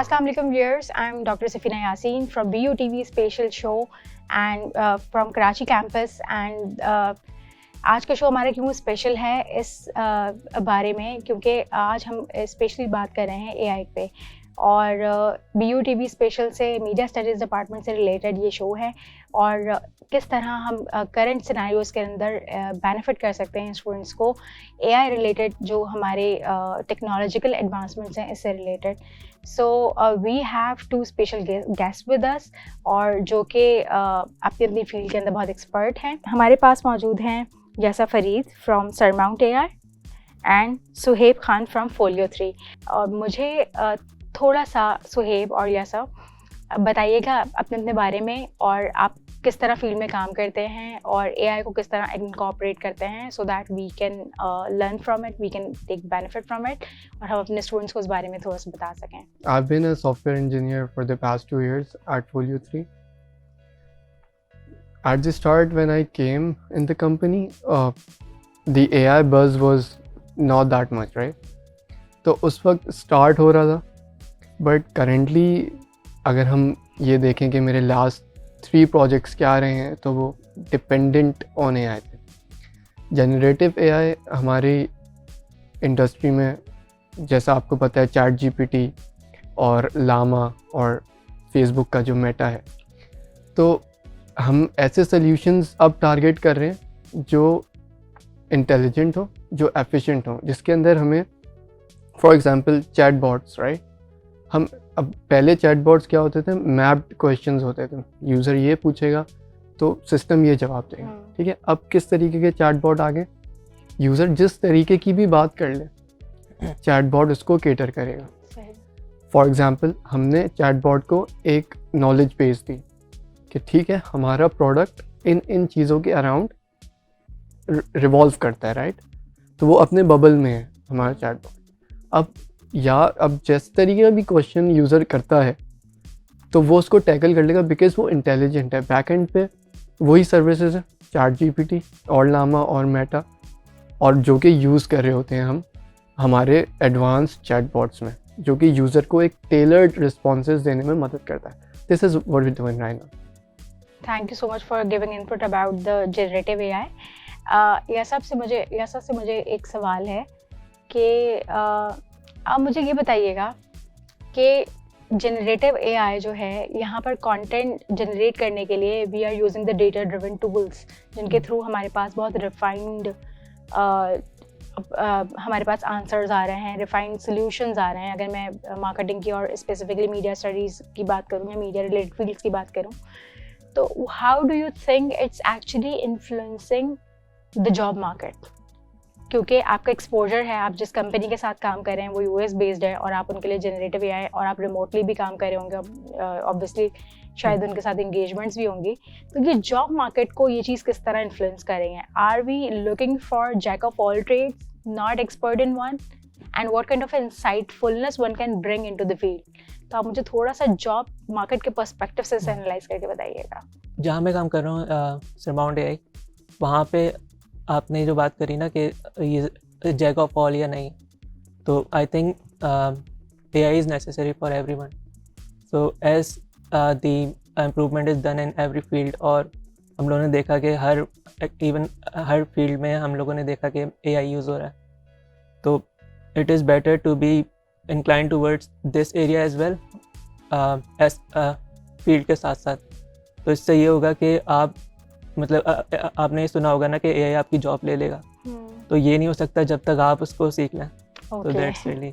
Assalamu alaikum viewers, I'm Dr. Safina Yasin from BUTV Spatial Show and from Karachi campus and आज का show हमारा क्यों special है इस बारे में, क्योंकि आज हम स्पेशली बात कर रहे हैं एआई पे और BUTV स्पेशल से मीडिया स्टडीज़ डिपार्टमेंट से रिलेटेड ये शो है और किस तरह हम करंट सिनेरियोज़ के अंदर बेनिफिट कर सकते हैं स्टूडेंट्स को एआई रिलेटेड, जो हमारे टेक्नोलॉजिकल एडवांसमेंट्स हैं इससे related. So we have two special guest with us और जो कि अपनी अपनी फील्ड के अंदर बहुत एक्सपर्ट हैं। हमारे पास मौजूद हैं Yasa Farid from Surmount AI and Suhaib Khan from Folio 3। और मुझे थोड़ा सा सुहेब और यासा बताइएगा अपने अपने बारे में और आप किस तरह फील्ड में काम करते हैं और एआई को किस तरह इनकॉर्पोरेट करते हैं, so that we can learn from it, we can take benefit from it और हम अपने स्टूडेंट्स को इस बारे में थोड़ा सा बता सकें। I've been a software engineer for the past 2 years at Folio 3. At the start, when I came in the company, the AI buzz was not that much, right? तो उस वक्त स्टार्ट हो रहा था, बट करेंटली अगर हम ये देखें कि मेरे लास्ट 3 प्रोजेक्ट्स क्या रहे हैं तो वो डिपेंडेंट ऑन एआई थे। जनरेटिव एआई हमारी इंडस्ट्री में, जैसा आपको पता है, चैट जीपीटी और लामा और फेसबुक का जो मेटा है, तो हम ऐसे सॉल्यूशंस अब टारगेट कर रहे हैं जो इंटेलिजेंट हो, जो एफिशिएंट हो, जिसके अंदर हमें for example chat bots, right. हम अब पहले चैट बॉट्स क्या होते थे, मैप्ड क्वेश्चंस होते थे, यूज़र ये पूछेगा तो सिस्टम ये जवाब देगा, ठीक है। अब किस तरीके के चैट बॉट आ गए, यूज़र जिस तरीके की भी बात कर ले चैट बॉट उसको केटर करेगा। फॉर एग्जांपल हमने चैट बॉट को एक नॉलेज बेस दी कि ठीक है हमारा प्रोडक्ट इन चीज़ों के अराउंड रिवॉल्व करता है, राइट। तो वो अपने बबल में है हमारा चैट बॉट। अब जिस तरीके का भी क्वेश्चन यूज़र करता है तो वो उसको टैकल कर लेगा, बिकॉज वो इंटेलिजेंट है। बैकएंड पे वही सर्विसेज है, चैट जीपीटी और लामा और मेटा, और जो कि यूज़ कर रहे होते हैं हम हमारे एडवांस चैट बॉट्स में, जो कि यूज़र को एक टेलर्ड रिस्पॉन्सेज देने में मदद करता है। This is what we doing right now. Thank you so much for giving input about the generative AI. Yasa से मुझे एक सवाल है कि आप मुझे ये बताइएगा कि जनरेटिव एआई जो है, यहाँ पर कंटेंट जनरेट करने के लिए we are using the data driven tools, जिनके थ्रू हमारे पास बहुत रिफाइंड हमारे पास आंसर्स आ रहे हैं, रिफाइंड सॉल्यूशंस आ रहे हैं। अगर मैं मार्केटिंग की और स्पेसिफिकली मीडिया स्टडीज़ की बात करूँ या मीडिया रिलेटेड फील्ड्स की बात करूँ, तो how do you think it's actually influencing the job market? क्योंकि आपका एक्सपोजर है, आप जिस कंपनी के साथ काम कर रहे हैं वो यूएस बेस्ड है और आप उनके लिए जनरेटिव एआई और आप रिमोटली भी काम कर रहे होंगे, ऑब्वियसली शायद उनके साथ इंगेजमेंट्स भी होंगी। तो ये जॉब मार्केट को ये चीज़ किस तरह इन्फ्लुएंस कर रही है? Are we looking for jack of all trades, not expert in one, and what kind of insightfulness one can bring into the field? तो आप मुझे थोड़ा सा जॉब मार्केट के पर्सपेक्टिव से एनालाइज करके बताइएगा। जहाँ मैं काम कर रहा हूँ सरमाउंट एआई, वहाँ पे आपने जो बात करी ना कि ये जैक ऑफ ऑल या नहीं, तो I think AI is necessary for everyone. So as the improvement is done in every field, और हम लोगों ने देखा कि हर फील्ड में हम लोगों ने देखा कि एआई यूज़ हो रहा है, तो it is better to be incline towards this area as well as field के साथ साथ। तो इससे ये होगा कि आप मतलब आपने सुना होगा ना कि एआई आपकी जॉब ले लेगा, तो ये नहीं हो सकता जब तक आप उसको सीख लें। तो दैट्स रियली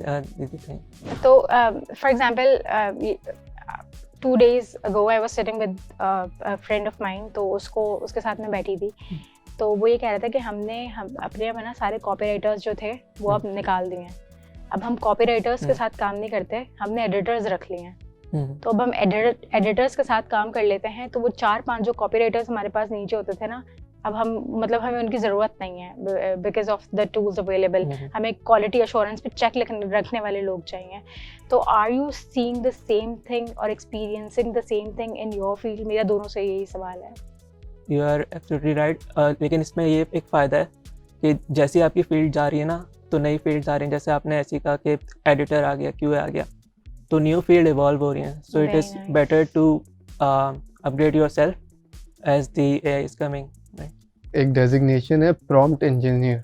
द थिंग। तो for example 2 days ago I was sitting with a friend of mine, तो उसके साथ में बैठी थी, तो वो ये कह रहा था कि हम अपने ना सारे कॉपीराइटर्स जो थे वो अब निकाल दिए हैं। अब हम कॉपीराइटर्स के साथ काम नहीं करते, हमने एडिटर्स रख लिए हैं। तो अब हम एडिटर्स के साथ काम कर लेते हैं, तो वो 4-5 जो कॉपीराइटर्स हमारे पास नीचे होते थे ना, अब हमें उनकी ज़रूरत नहीं है because of the tools available. हमें क्वालिटी अश्योरेंस पे चेक रखने वाले लोग चाहिए। तो are you seeing the same thing और experiencing the same thing in your field? मेरा दोनों से यही सवाल है। यू आर एब्सोल्युटली राइट, लेकिन इसमें ये एक फ़ायदा है कि जैसी आपकी फील्ड जा रही है ना, तो नई फील्ड आ रही हैं। जैसे आपने ऐसी कहा कि एडिटर आ गया, क्यूए आ गया, तो न्यू फील्ड इवॉल्व हो रही हैं, so it Very is nice. Better to upgrade yourself as the AI is coming, right? एक डेजिग्नेशन है प्रॉम्प्ट इंजीनियर,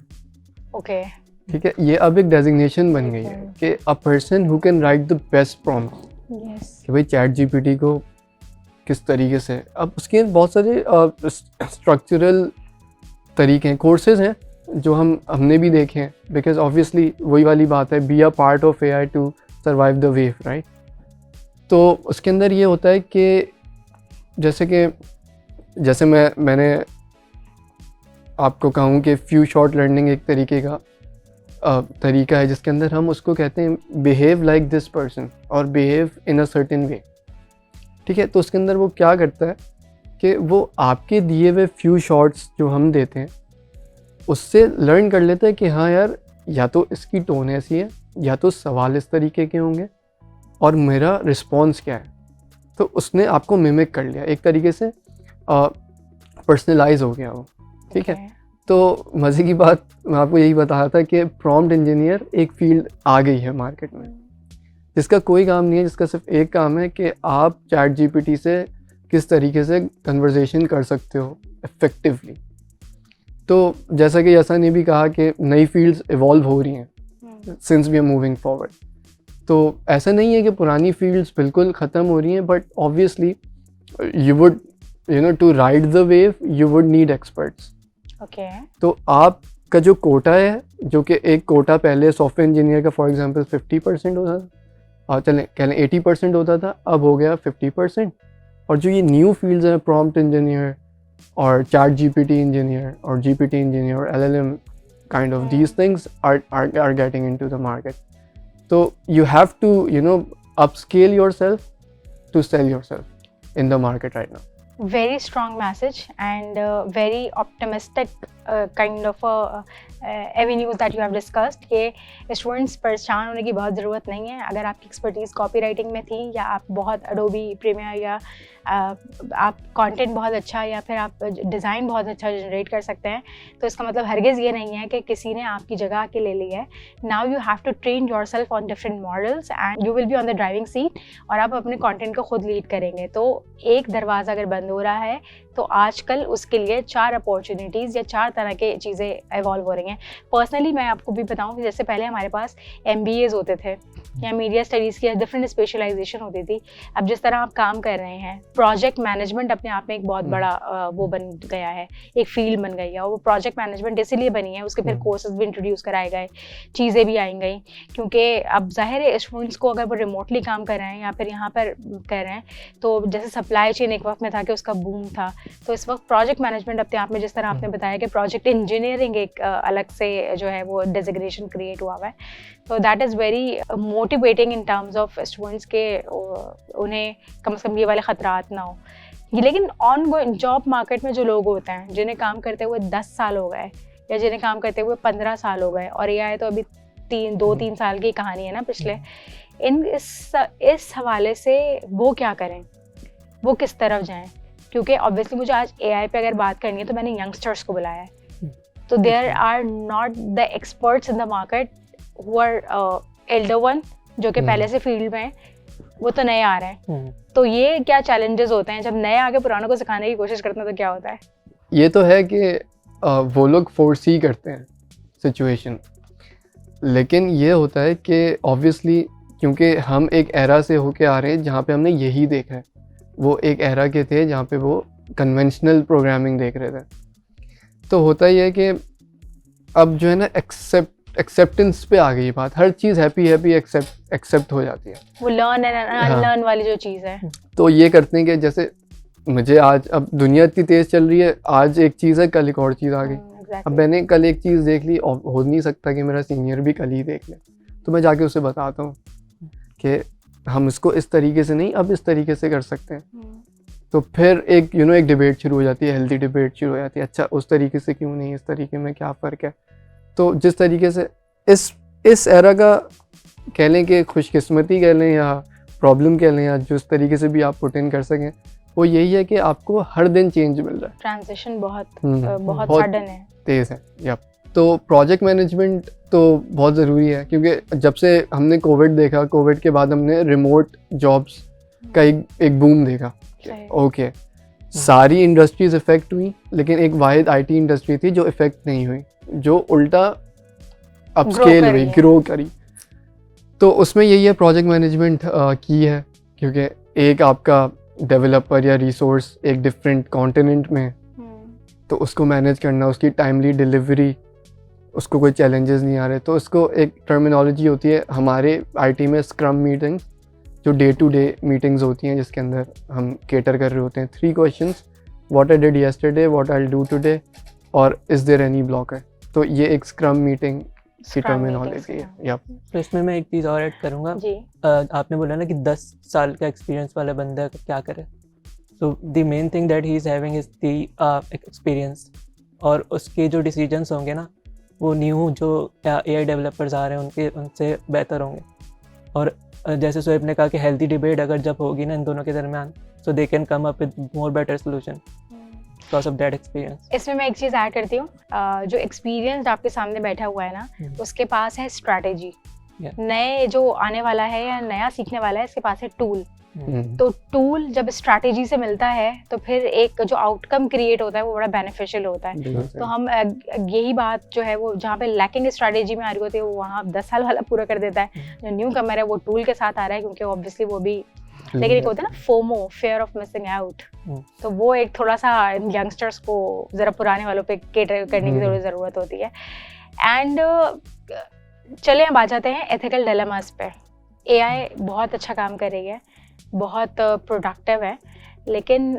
ओके ठीक है, ये अब एक डेजिग्नेशन बन गई है कि a person who can write the best prompt, yes कि भाई चैट जीपीटी को किस तरीके से, अब उसके बहुत सारे स्ट्रक्चरल तरीके हैं, कोर्सेज हैं जो हमने भी देखे हैं, बिकॉज ऑब्वियसली वही वाली बात है, be a part of AI to survive the wave, right? तो उसके अंदर ये होता है कि जैसे मैंने आपको कहूँ कि फ्यू शॉर्ट लर्निंग एक तरीके का तरीका है जिसके अंदर हम उसको कहते हैं बिहेव लाइक दिस पर्सन और behave in a certain way, ठीक है? तो उसके अंदर वो क्या करता है कि वो आपके दिए हुए फ्यू शॉर्ट्स जो हम देते हैं उससे लर्न कर लेता है कि हाँ यार, या तो इसकी टोन ऐसी है, या तो सवाल इस तरीके के होंगे, और मेरा रिस्पॉन्स क्या है। तो उसने आपको मिमिक कर लिया, एक तरीके से पर्सनलाइज हो गया वो, ठीक है? तो मज़े की बात मैं आपको यही बता रहा था कि प्रॉम्प्ट इंजीनियर एक फील्ड आ गई है मार्केट में, जिसका कोई काम नहीं है, जिसका सिर्फ एक काम है कि आप चैट जीपीटी से किस तरीके से कन्वर्सेशन कर सकते हो इफ़ेक्टिवली। तो जैसा कि यसा ने भी कहा कि नई फील्ड्स इवॉल्व हो रही हैं since we are moving forward, तो ऐसा नहीं है कि पुरानी फील्ड्स बिल्कुल ख़त्म हो रही हैं, but obviously you would to ride the wave you would need experts. Okay तो आपका जो कोटा है, जो कि एक कोटा पहले सॉफ्टवेयर इंजीनियर का फॉर एग्जांपल 50% होता था, और चलें कह लें 80% होता था, अब हो गया 50%। और जो ये न्यू फील्ड्स हैं, प्रॉम्प्ट इंजीनियर और चैट जीपीटी इंजीनियर और जीपीटी इंजीनियर और LLM kind of these things are getting into the market. तो you have to upscale yourself to sell yourself in the market right now. very strong message and very optimistic kind of avenues that you have discussed कि students परेशान होने की बहुत ज़रूरत नहीं है। अगर आपकी एक्सपर्टीज़ कॉपी राइटिंग में थी, या आप बहुत अडोबी प्रीमियर, या आप कंटेंट बहुत अच्छा, या फिर आप डिज़ाइन बहुत अच्छा जनरेट कर सकते हैं, तो इसका मतलब हरगिज़ ये नहीं है कि किसी ने आपकी जगह आके ले ली है। Now you have to train yourself on different models and you will be on the driving seat, और आप अपने कंटेंट को खुद लीड करेंगे। तो एक दरवाज़ा अगर बंद हो रहा है तो आजकल उसके लिए 4 अपॉर्चुनिटीज़ या 4 तरह के चीज़ें इवॉल्व हो रही हैं। पर्सनली मैं आपको भी बताऊं कि जैसे पहले हमारे पास MBAs होते थे या मीडिया स्टडीज़ की डिफरेंट स्पेशलाइजेशन होती थी। अब जिस तरह आप काम कर रहे हैं, प्रोजेक्ट मैनेजमेंट अपने आप में एक बहुत बड़ा वो बन गया है, एक फील्ड बन गई है। और वो प्रोजेक्ट मैनेजमेंट इसीलिए बनी है, उसके फिर कोर्सेज भी इंट्रोड्यूस कराए गए, चीज़ें भी आई गई, क्योंकि अब जाहिर है स्टूडेंट्स को अगर वो रिमोटली काम कर रहे हैं या फिर यहाँ पर कर रहे हैं, तो जैसे सप्लाई चेन एक वक्त में था कि उसका बूम था, तो इस वक्त प्रोजेक्ट मैनेजमेंट अपने आप में, जिस तरह आपने बताया कि प्रोजेक्ट इंजीनियरिंग एक अलग से जो है वो डेजिग्नेशन क्रिएट हुआ है, तो that is very motivating in terms of students के उन्हें कम से कम ये वाले ख़तरात ना हो। लेकिन ऑन गोइंग जॉब मार्केट में जो लोग होते हैं जिन्हें काम करते हुए 10 साल हो गए, या जिन्हें काम करते हुए 15 साल हो गए, और AI तो अभी 2-3 साल की कहानी है ना पिछले, इस हवाले से वो क्या करें, वो किस तरफ जाएं? क्योंकि ऑब्वियसली मुझे आज AI पे अगर बात करनी है तो मैंने यंगस्टर्स को बुलाया है, तो there are not the experts in the market who are elder one, जो कि पहले से फील्ड में हैं, वो तो नए आ रहे हैं। तो ये क्या चैलेंजेस होते हैं जब नए आके पुरानों को सिखाने की कोशिश करते हैं, तो क्या होता है? ये तो है कि वो लोग फोर्सी करते हैं सिचुएशन, लेकिन ये होता है कि ऑब्वियसली क्योंकि हम एक एरा से होके आ रहे हैं जहाँ पे हमने यही देखा है, वो एक एरा के थे जहाँ पे वो कन्वेंशनल प्रोग्रामिंग देख रहे थे। तो होता ही है कि अब जो है ना एक्सेप्टेंस पे आ गई बात, हर चीज़ हैप्पी एक्सेप्ट हो जाती है, वो लर्न एंड अनलर्न वाली जो चीज़ है। तो ये करते हैं कि जैसे मुझे आज, अब दुनिया इतनी तेज़ चल रही है, आज एक चीज़ है, कल एक और चीज़ आ गई। अब मैंने कल एक चीज़ देख ली, और हो नहीं सकता कि मेरा सीनियर भी कल ही देख ले, तो मैं जाके उसे बताता हूँ कि हम इसको इस तरीके से नहीं, अब इस तरीके से कर सकते हैं। तो फिर एक एक डिबेट शुरू हो जाती है, हेल्दी डिबेट शुरू हो जाती है, अच्छा उस तरीके से क्यों नहीं, इस तरीके में क्या फ़र्क है। तो जिस तरीके से इस एरा का कह लें कि खुशकिस्मती कह लें या प्रॉब्लम कह लें, या जिस तरीके से भी आप पुट इन कर सकें, वो यही है कि आपको हर दिन चेंज मिल रहा है। ट्रांजिशन बहुत सडन है, तेज़ है। यप। तो प्रोजेक्ट मैनेजमेंट तो बहुत ज़रूरी है, क्योंकि जब से हमने कोविड देखा, कोविड के बाद हमने रिमोट जॉब्स का एक बूम देखा। सही। ओके, सारी इंडस्ट्रीज इफेक्ट हुई, लेकिन एक वाहिद आईटी इंडस्ट्री थी जो इफेक्ट नहीं हुई, जो उल्टा अपस्केल हुई, ग्रो करी। तो उसमें यही है, प्रोजेक्ट मैनेजमेंट की है, क्योंकि एक आपका डेवलपर या रिसोर्स एक डिफरेंट कॉन्टिनेंट में, तो उसको मैनेज करना, उसकी टाइमली डिलीवरी, उसको कोई चैलेंजेस नहीं आ रहे, तो उसको एक टर्मिनोलॉजी होती है हमारे आईटी में, स्क्रम मीटिंग्स, जो डे टू डे मीटिंग्स होती हैं, जिसके अंदर हम केटर कर रहे होते हैं 3 questions, what I did yesterday, what I will do today, और इज देयर एनी ब्लॉकर। तो ये एक स्क्रम मीटिंग की टर्मिनोलॉजी है। या तो इसमें मैं एक चीज़ और ऐड करूँगा जी। आपने बोला ना कि 10 साल का एक्सपीरियंस वाला बंदा क्या करे, so the main thing that he is having is the experience, और उसके जो डिसीजंस होंगे ना वो न्यू जो एआई डेवलपर्स आ रहे हैं उनसे बेहतर होंगे। और जैसे सोएब ने कहा कि हेल्दी डिबेट अगर जब होगी ना इन दोनों के दरमियान, so they can come up with more better solution because of that experience. इसमें मैं एक चीज़ ऐड करती हूँ, जो एक्सपीरियंस आपके सामने बैठा हुआ है ना, उसके पास है स्ट्रैटेजी। नए जो आने वाला है या नया सीखने वाला है, इसके पास है टूल। तो टूल जब स्ट्रैटेजी से मिलता है तो फिर एक जो आउटकम क्रिएट होता है वो बड़ा बेनिफिशियल होता है। तो हम यही बात जो है वो जहाँ पे लैकिंग स्ट्रैटेजी में आ रही होती है वो वहाँ 10 साल वाला पूरा कर देता है। जो न्यू कमर है वो टूल के साथ आ रहा है, क्योंकि ऑब्वियसली वो भी, लेकिन एक होता है ना FOMO, fear of missing out, तो वो एक थोड़ा सा यंगस्टर्स को जरा पुराने वालों पे केटर करने की थोड़ी ज़रूरत होती है। एंड चले अब आ जाते हैं एथिकल डिलेमास पे। एआई बहुत अच्छा काम कर रही है, बहुत प्रोडक्टिव है, लेकिन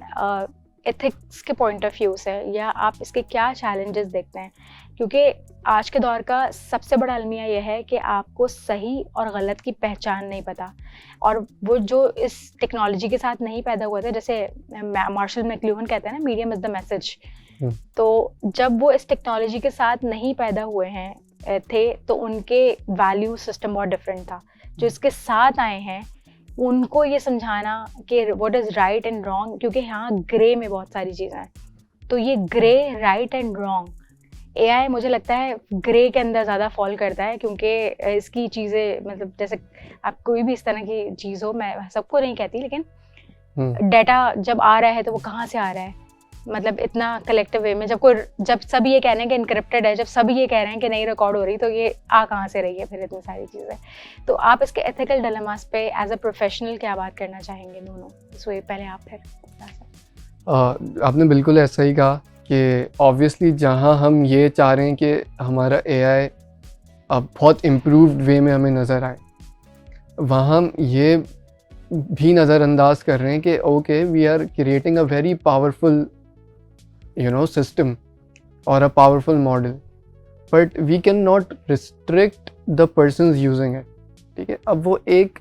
एथिक्स के पॉइंट ऑफ व्यू से या आप इसके क्या चैलेंजेस देखते हैं? क्योंकि आज के दौर का सबसे बड़ा अलमिया यह है कि आपको सही और गलत की पहचान नहीं पता, और वो जो इस टेक्नोलॉजी के साथ नहीं पैदा हुआ था, जैसे मार्शल मैकलुहन कहते हैं ना, मीडियम इज द मैसेज। तो जब वो इस टेक्नोलॉजी के साथ नहीं पैदा हुए हैं थे तो उनके वैल्यू सिस्टम बहुत डिफरेंट था। जो इसके साथ आए हैं उनको ये समझाना कि what is right and wrong, क्योंकि यहाँ ग्रे में बहुत सारी चीज़ें हैं, तो ये grey, right and wrong, AI मुझे लगता है ग्रे के अंदर ज़्यादा फॉल करता है, क्योंकि इसकी चीज़ें, मतलब जैसे आप कोई भी इस तरह की चीज़ हो, मैं सबको नहीं कहती, लेकिन डाटा जब आ रहा है तो वो कहाँ से आ रहा है, मतलब इतना कलेक्टिव वे में, जब सब ये कह रहे हैं कि इनक्रिप्टेड है, जब सब ये कह रहे हैं कि नहीं रिकॉर्ड हो रही, तो ये आ कहाँ से रही है फिर इतनी सारी चीज़ें। तो आप इसके एथिकल डिलेमास पे एज अ प्रोफेशनल क्या बात करना चाहेंगे दोनों? सो पहले आप फिर। आपने बिल्कुल ऐसा ही कहा कि ऑब्वियसली जहाँ हम ये चाह रहे हैं कि हमारा एआई अब बहुत इम्प्रूव्ड वे में हमें नज़र आए, वहाँ हम ये भी नज़रअंदाज कर रहे हैं कि okay, we are creating a very powerful system or a powerful model, but we cannot restrict the persons using it. ठीक है, अब वो एक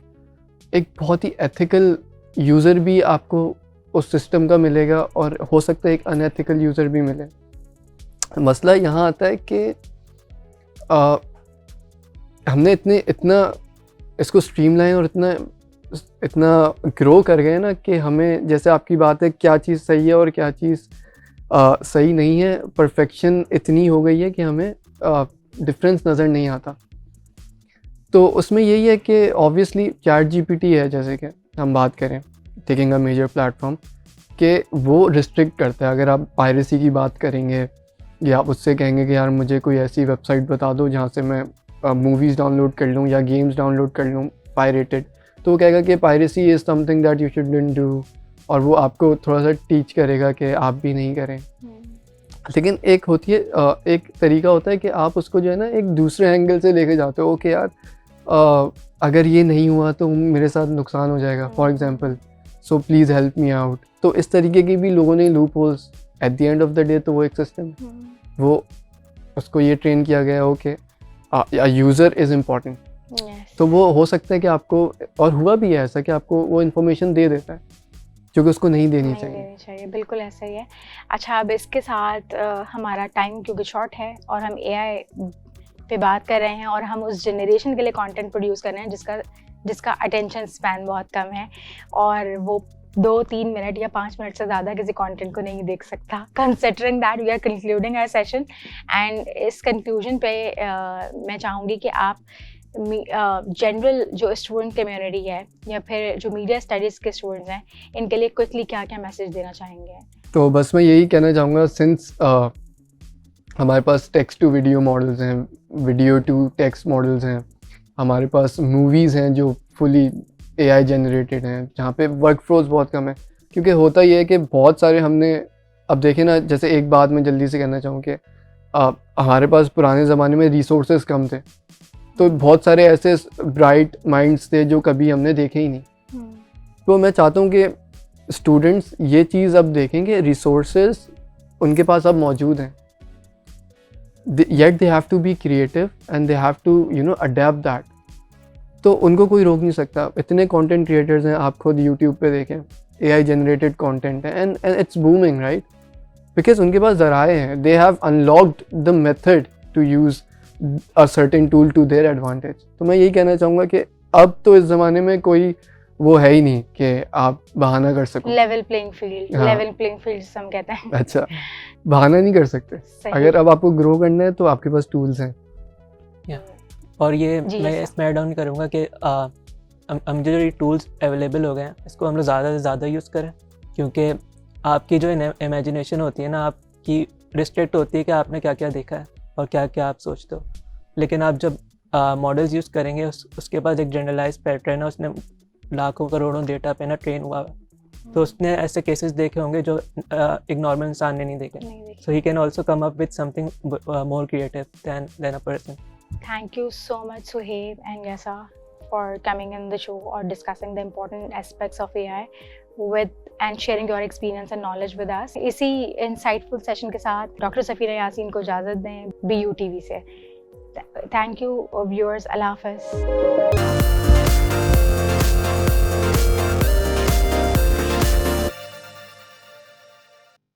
बहुत ही ethical यूज़र भी आपको उस सिस्टम का मिलेगा, और हो सकता है एक अनएथिकल यूज़र भी मिले। मसला यहाँ आता है कि हमने इतना इसको स्ट्रीमलाइन और इतना ग्रो कर गए ना कि हमें, जैसे आपकी बात है, क्या चीज़ सही है और क्या चीज़ सही नहीं है, परफेक्शन इतनी हो गई है कि हमें डिफरेंस नज़र नहीं आता। तो उसमें यही है कि ऑब्वियसली चैट जीपीटी है, जैसे कि हम बात करें, टेकिंग अ मेजर प्लेटफॉर्म, कि वो रिस्ट्रिक्ट करता है। अगर आप पायरेसी की बात करेंगे या आप उससे कहेंगे कि यार मुझे कोई ऐसी वेबसाइट बता दो जहाँ से मैं मूवीज़ डाउनलोड कर लूँ या गेम्स डाउनलोड कर लूँ पायरेटेड, तो वो कहेगा कि piracy is something that you shouldn't do, और वो आपको थोड़ा सा टीच करेगा कि आप भी नहीं करें। लेकिन एक होती है, एक तरीका होता है कि आप उसको जो है ना एक दूसरे एंगल से लेके जाते हो कि यार अगर ये नहीं हुआ तो मेरे साथ नुकसान हो जाएगा, for example, so please help me out. तो इस तरीके की भी लोगों ने loop holes, at the end of the day तो वो एक सिस्टम, वो उसको ये ट्रेन किया गया हो कि यूज़र इज़ इम्पॉर्टेंट। तो वो हो सकता है कि आपको, और हुआ भी है ऐसा, कि आपको वो इन्फॉर्मेशन दे देता है जो कि उसको नहीं देनी चाहिए। बिल्कुल ऐसा ही है। अच्छा, अब इसके साथ हमारा टाइम क्योंकि शॉर्ट है और हम एआई पे बात कर रहे हैं और हम उस जनरेशन के लिए कंटेंट प्रोड्यूस कर रहे हैं जिसका अटेंशन स्पैन बहुत कम है, और वो 2-3 मिनट या 5 मिनट से ज़्यादा किसी कंटेंट को नहीं देख सकता, considering that we are concluding our session. And इस कंक्लूजन पे मैं चाहूँगी कि आप जनरल जो स्टूडेंट कम्युनिटी है या फिर जो मीडिया स्टडीज़ के स्टूडेंट्स हैं, इनके लिए क्विकली क्या क्या मैसेज देना चाहेंगे? तो बस मैं यही कहना चाहूँगा, सिंस हमारे पास टेक्स्ट टू वीडियो मॉडल्स हैं, वीडियो टू टेक्स्ट मॉडल्स हैं, हमारे पास मूवीज़ हैं जो फुली एआई जनरेटेड हैं, जहाँ पे वर्क फ्लोज बहुत कम है। क्योंकि होता ये है कि बहुत सारे हमने, अब देखें ना, जैसे एक बात मैं जल्दी से कहना चाहूँ कि हमारे पास पुराने ज़माने में रिसोर्सेज कम थे, तो बहुत सारे ऐसे ब्राइट माइंड्स थे जो कभी हमने देखे ही नहीं। तो मैं चाहता हूँ कि स्टूडेंट्स ये चीज़ अब देखें कि रिसोर्सेज उनके पास अब मौजूद हैं, yet they have to be creative and they have to adept that. तो उनको कोई रोक नहीं सकता। इतने कंटेंट क्रिएटर्स हैं, आप खुद यूट्यूब पे देखें, एआई जनरेटेड कंटेंट है and it's booming, right? Because उनके पास ज़राए हैं, they have unlocked the method to use a certain tool to their advantage. तो मैं यही कहना चाहूँगा कि अब तो इस ज़माने में कोई वो है ही नहीं कि आप बहाना कर सको। लेवल प्लेइंग फील्ड, हाँ। लेवल प्लेइंग फील्ड हम कहते हैं। अच्छा, बहाना नहीं कर सकते। सही। अगर अब आपको ग्रो करना है तो आपके पास टूल्स हैं। और ये जी, मैं yes, इसमें ऐड ऑन करूँगा कि हम जो ये टूल्स अवेलेबल हो गए हैं, इसको हम लोग ज़्यादा से ज़्यादा यूज़ करें, क्योंकि आपकी जो इमेजिनेशन होती है ना, आपकी रिस्ट्रिक्ट होती है कि आपने क्या क्या देखा है और क्या क्या आप सोचते हो। लेकिन आप जब मॉडल्स यूज़ करेंगे, उसके पास एक जनरलाइज पैटर्न है, उसने लाखों करोड़ों डेटा पे ना ट्रेन हुआ है, तो उसने ऐसे केसेस देखे होंगे जो एक नॉर्मल इंसान ने नहीं देखे। So he can also come up with something more creative than a person. Thank you so much, Suhaib and Yasa, for coming in the show or discussing the important aspects of AI and sharing your experience and knowledge with us. इसी insightful session के साथ doctor Safina Yasin को इजाज़त दें BU TV से। Thank you viewers, अल्लाह हाफ़िज़।